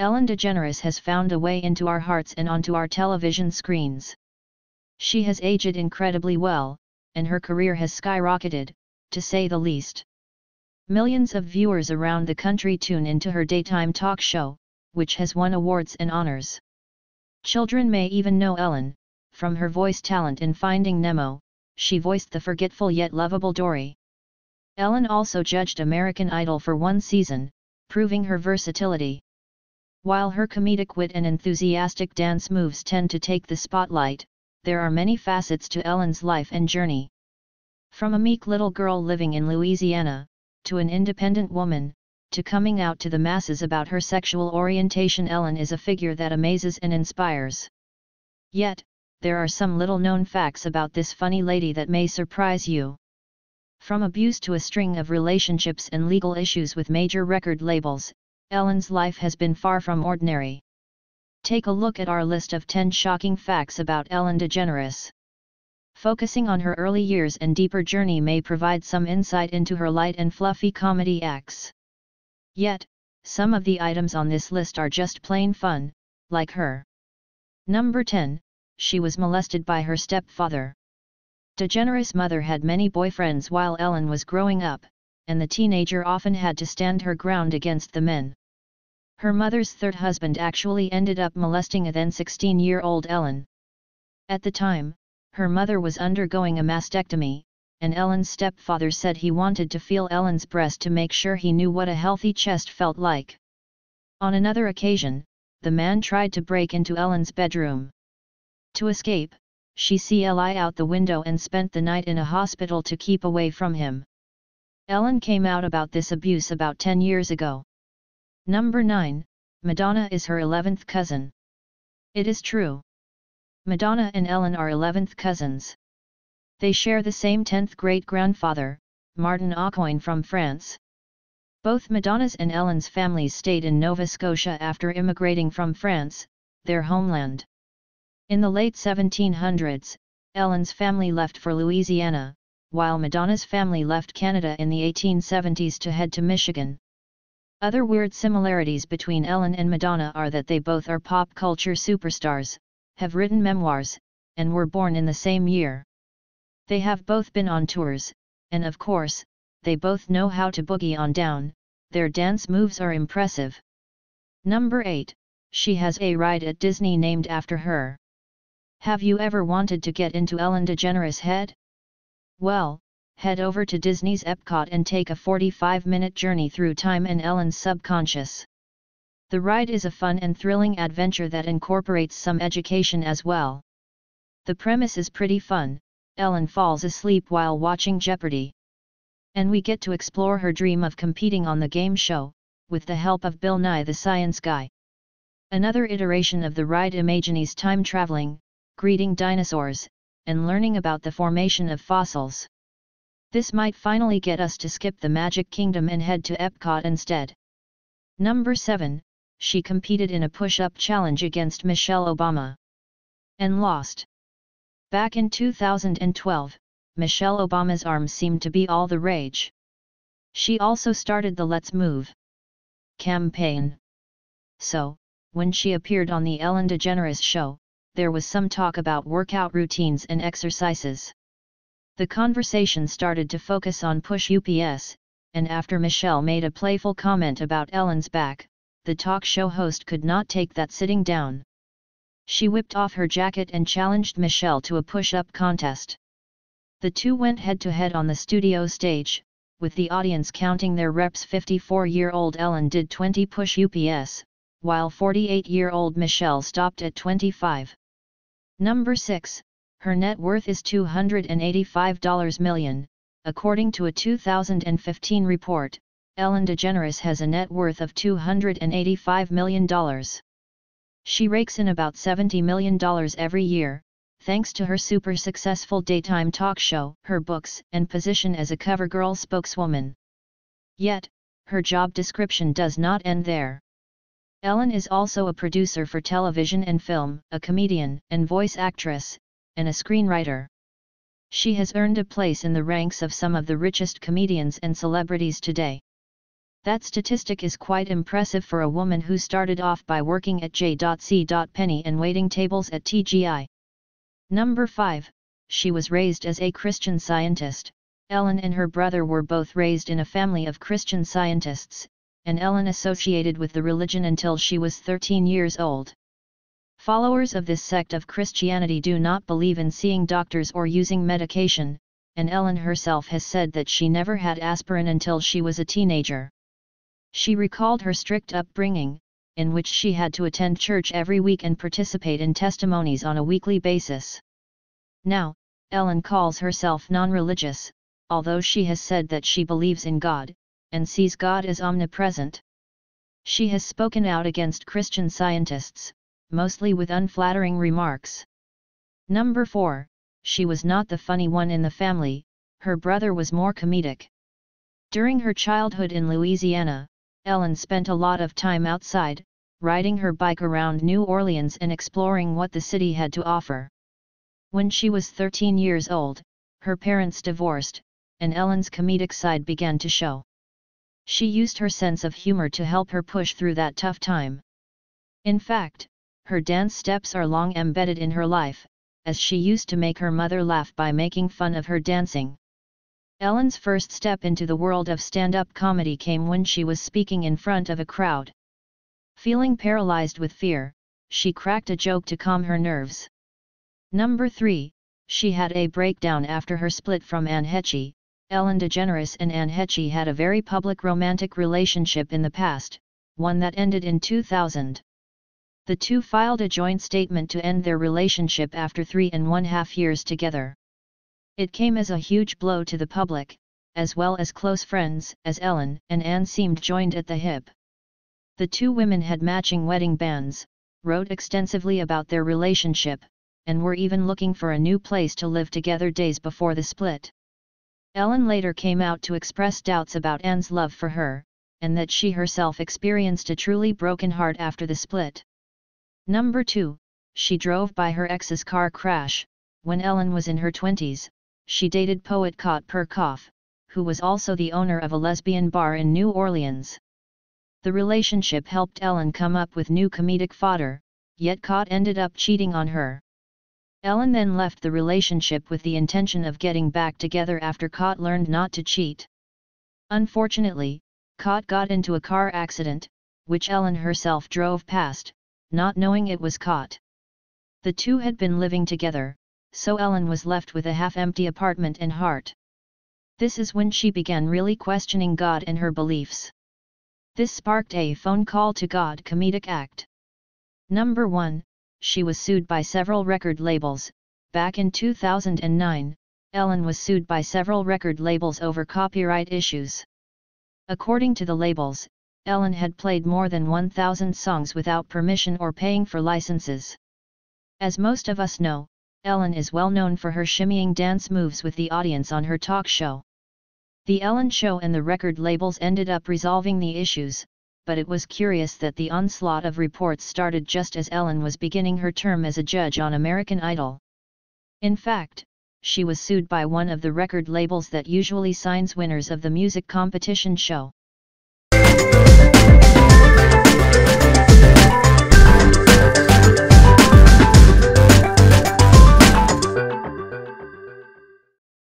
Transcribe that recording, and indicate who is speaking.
Speaker 1: Ellen Degeneres has found a way into our hearts and onto our television screens. She has aged incredibly well, and her career has skyrocketed, to say the least. Millions of viewers around the country tune into her daytime talk show, which has won awards and honors. Children may even know Ellen, from her voice talent in Finding Nemo. She voiced the forgetful yet lovable Dory. Ellen also judged American Idol for one season, proving her versatility. While her comedic wit and enthusiastic dance moves tend to take the spotlight, there are many facets to Ellen's life and journey. From a meek little girl living in Louisiana, to an independent woman, to coming out to the masses about her sexual orientation, Ellen is a figure that amazes and inspires. Yet, there are some little-known facts about this funny lady that may surprise you. From abuse to a string of relationships and legal issues with major record labels, Ellen's life has been far from ordinary. Take a look at our list of 10 shocking facts about Ellen DeGeneres. Focusing on her early years and deeper journey may provide some insight into her light and fluffy comedy acts. Yet, some of the items on this list are just plain fun, like her. Number 10. She was molested by her stepfather. DeGeneres' mother had many boyfriends while Ellen was growing up, and the teenager often had to stand her ground against the men. Her mother's third husband actually ended up molesting a then 16-year-old Ellen. At the time, her mother was undergoing a mastectomy, and Ellen's stepfather said he wanted to feel Ellen's breast to make sure he knew what a healthy chest felt like. On another occasion, the man tried to break into Ellen's bedroom. To escape, she CLI out the window and spent the night in a hospital to keep away from him. Ellen came out about this abuse about 10 years ago. Number 9. Madonna is her 11th cousin. It is true. Madonna and Ellen are 11th cousins. They share the same 10th great-grandfather, Martin Aucoin from France. Both Madonna's and Ellen's families stayed in Nova Scotia after immigrating from France, their homeland. In the late 1700s, Ellen's family left for Louisiana, while Madonna's family left Canada in the 1870s to head to Michigan. Other weird similarities between Ellen and Madonna are that they both are pop culture superstars, have written memoirs, and were born in the same year. They have both been on tours, and of course, they both know how to boogie on down. Their dance moves are impressive. Number 8. She has a ride at Disney named after her. Have you ever wanted to get into Ellen DeGeneres' head? Well, head over to Disney's Epcot and take a 45-minute journey through time and Ellen's subconscious. The ride is a fun and thrilling adventure that incorporates some education as well. The premise is pretty fun. Ellen falls asleep while watching Jeopardy! And we get to explore her dream of competing on the game show, with the help of Bill Nye the Science Guy. Another iteration of the ride imagines time traveling, greeting dinosaurs, and learning about the formation of fossils. This might finally get us to skip the Magic Kingdom and head to Epcot instead. Number 7. She competed in a push-up challenge against Michelle Obama. And lost. Back in 2012, Michelle Obama's arms seemed to be all the rage. She also started the Let's Move campaign. So, when she appeared on the Ellen DeGeneres show, there was some talk about workout routines and exercises. The conversation started to focus on push-ups, and after Michelle made a playful comment about Ellen's back, the talk show host could not take that sitting down. She whipped off her jacket and challenged Michelle to a push-up contest. The two went head-to-head on the studio stage, with the audience counting their reps. 54-year-old Ellen did 20 push-ups, while 48-year-old Michelle stopped at 25. Number 6. Her net worth is $285 million. According to a 2015 report, Ellen DeGeneres has a net worth of $285 million. She rakes in about $70 million every year, thanks to her super successful daytime talk show, her books, and position as a CoverGirl spokeswoman. Yet, her job description does not end there. Ellen is also a producer for television and film, a comedian and voice actress, and a screenwriter. She has earned a place in the ranks of some of the richest comedians and celebrities today. That statistic is quite impressive for a woman who started off by working at J.C. Penney and waiting tables at TGI. Number 5. She was raised as a Christian Scientist. Ellen and her brother were both raised in a family of Christian Scientists, and Ellen associated with the religion until she was 13 years old. Followers of this sect of Christianity do not believe in seeing doctors or using medication, and Ellen herself has said that she never had aspirin until she was a teenager. She recalled her strict upbringing, in which she had to attend church every week and participate in testimonies on a weekly basis. Now, Ellen calls herself non-religious, although she has said that she believes in God, and sees God as omnipresent. She has spoken out against Christian Scientists, mostly with unflattering remarks. Number 4. She was not the funny one in the family, her brother was more comedic. During her childhood in Louisiana, Ellen spent a lot of time outside, riding her bike around New Orleans and exploring what the city had to offer. When she was 13 years old, her parents divorced, and Ellen's comedic side began to show. She used her sense of humor to help her push through that tough time. In fact, her dance steps are long embedded in her life, as she used to make her mother laugh by making fun of her dancing. Ellen's first step into the world of stand-up comedy came when she was speaking in front of a crowd. Feeling paralyzed with fear, she cracked a joke to calm her nerves. Number 3. She had a breakdown after her split from Anne Heche. Ellen Degeneres and Anne Heche had a very public romantic relationship in the past, one that ended in 2000. The two filed a joint statement to end their relationship after 3.5 years together. It came as a huge blow to the public, as well as close friends, as Ellen and Anne seemed joined at the hip. The two women had matching wedding bands, wrote extensively about their relationship, and were even looking for a new place to live together days before the split. Ellen later came out to express doubts about Anne's love for her, and that she herself experienced a truly broken heart after the split. Number 2. She drove by her ex's car crash. When Ellen was in her 20s, she dated poet Cot Perkoff, who was also the owner of a lesbian bar in New Orleans. The relationship helped Ellen come up with new comedic fodder, yet Cot ended up cheating on her. Ellen then left the relationship with the intention of getting back together after Cot learned not to cheat. Unfortunately, Cot got into a car accident, which Ellen herself drove past, not knowing it was Cot. The two had been living together, so Ellen was left with a half-empty apartment and heart. This is when she began really questioning God and her beliefs. This sparked a phone call to God comedic act. Number 1. She was sued by several record labels. Back in 2009, Ellen was sued by several record labels over copyright issues. According to the labels, Ellen had played more than 1,000 songs without permission or paying for licenses. As most of us know, Ellen is well known for her shimmying dance moves with the audience on her talk show. The Ellen Show and the record labels ended up resolving the issues, but it was curious that the onslaught of reports started just as Ellen was beginning her term as a judge on American Idol. In fact, she was sued by one of the record labels that usually signs winners of the music competition show.